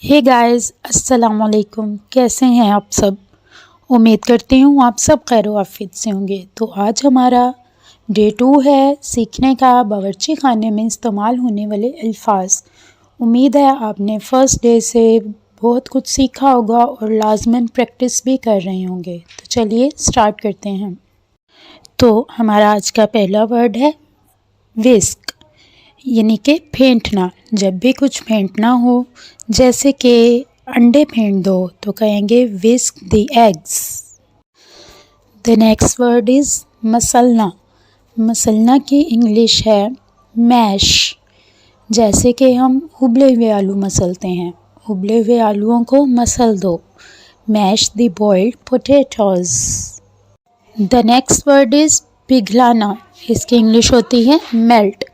Hey guys, अस्सलाम वालेकुम। कैसे हैं आप सब? उम्मीद करती हूँ आप सब खैर आफियत से होंगे। तो आज हमारा डे 2 है सीखने का बावर्ची खाने में इस्तेमाल होने वाले अल्फाज। उम्मीद है आपने फ़र्स्ट डे से बहुत कुछ सीखा होगा और लाजमन प्रैक्टिस भी कर रहे होंगे। तो चलिए स्टार्ट करते हैं। तो हमारा आज का पहला वर्ड है विस्क, यानी कि फेंटना। जब भी कुछ फेंटना हो, जैसे कि अंडे फेंट दो, तो कहेंगे whisk the eggs. The next word is मसलना। मसलना की इंग्लिश है मैश। जैसे कि हम उबले हुए आलू मसलते हैं, उबले हुए आलूओं को मसल दो, mash the boiled potatoes. The next word is पिघलाना। इसकी इंग्लिश होती है मेल्ट।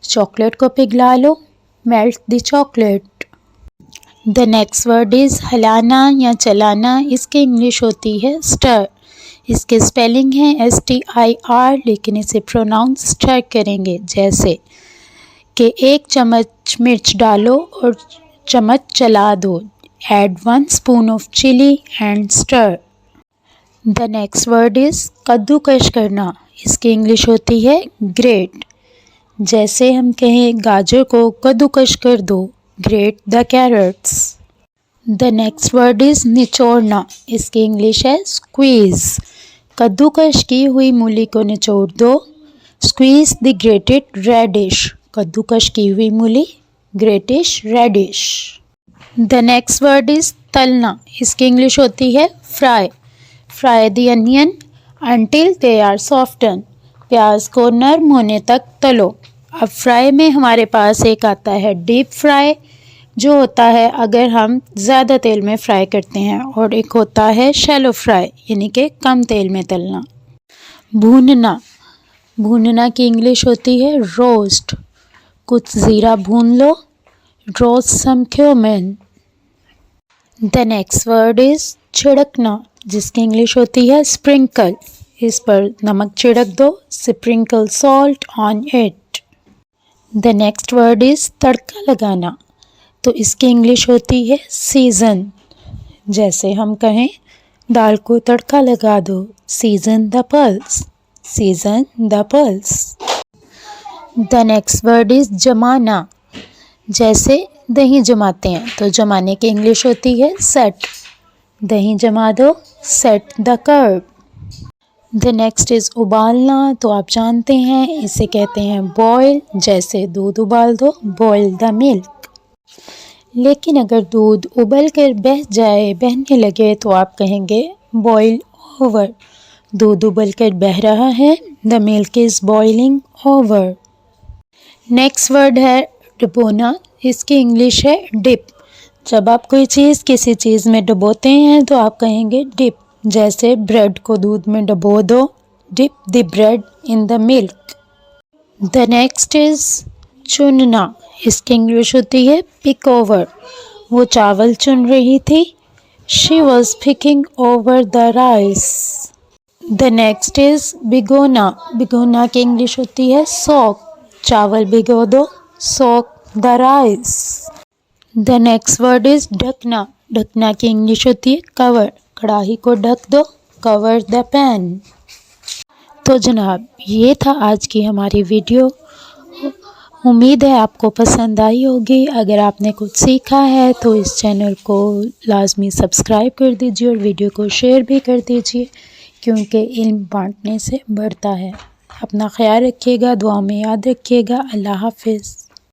चॉकलेट को पिघला लो, melt the chocolate. The next word is हिलाना या चलाना। इसकी इंग्लिश होती है स्टर। इसके स्पेलिंग है STIR, लेकिन इसे प्रोनाउंस स्टर करेंगे। जैसे कि 1 चम्मच मिर्च डालो और चम्मच चला दो, add 1 spoon of chili and stir. The next word is कद्दूकश करना। इसकी इंग्लिश होती है ग्रेट। जैसे हम कहें गाजर को कद्दूकश कर दो, grate the carrots. The next word is निचोड़ना। इसकी इंग्लिश है स्क्वीज़। कद्दूकश की हुई मूली को निचोड़ दो, स्क्वीज़ द ग्रेटेड रेडिश। कद्दूकश की हुई मूली, grated radish. The next word is तलना। इसकी इंग्लिश होती है fry. Fry the onion until they are soften. प्याज को नरम होने तक तलो। अब फ्राई में हमारे पास एक आता है डीप फ्राई, जो होता है अगर हम ज़्यादा तेल में फ्राई करते हैं, और एक होता है शैलो फ्राई, यानी कि कम तेल में तलना। भूनना। भूनना की इंग्लिश होती है रोस्ट। कुछ ज़ीरा भून लो, roast some cumin. The next word is छिड़कना, जिसकी इंग्लिश होती है स्प्रिंकल। इस पर नमक छिड़क दो, sprinkle salt on it. The next word is तड़का लगाना। तो इसकी इंग्लिश होती है सीज़न। जैसे हम कहें दाल को तड़का लगा दो, season the pulse, season the pulse. The next word is जमाना। जैसे दही जमाते हैं, तो जमाने की इंग्लिश होती है सेट। दही जमा दो, set the curd. The next is उबालना। तो आप जानते हैं इसे कहते हैं बॉयल। जैसे दूध उबाल दो, बॉयल द मिल्क। लेकिन अगर दूध उबल कर बह जाए, बहने लगे, तो आप कहेंगे बॉयल ओवर। दूध उबल कर बह रहा है, the milk is boiling over. Next word है डुबोना। इसकी इंग्लिश है डिप। जब आप कोई चीज़ किसी चीज़ में डुबोते हैं, तो आप कहेंगे डिप। जैसे ब्रेड को दूध में डुबो दो, dip the bread in the milk. The next is चुनना। इसकी इंग्लिश होती है पिक ओवर। वो चावल चुन रही थी, she was picking over the rice. The next is भिगोना। भिगोना की इंग्लिश होती है सोक। चावल भिगो दो, soak the rice. The next word is ढकना। ढकना की इंग्लिश होती है कवर। कढ़ाई को ढक दो, कवर द पैन। तो जनाब, ये था आज की हमारी वीडियो। उम्मीद है आपको पसंद आई होगी। अगर आपने कुछ सीखा है तो इस चैनल को लाजमी सब्सक्राइब कर दीजिए और वीडियो को शेयर भी कर दीजिए, क्योंकि इल्म बांटने से बढ़ता है। अपना ख्याल रखिएगा, दुआ में याद रखिएगा। अल्लाह हाफिज़।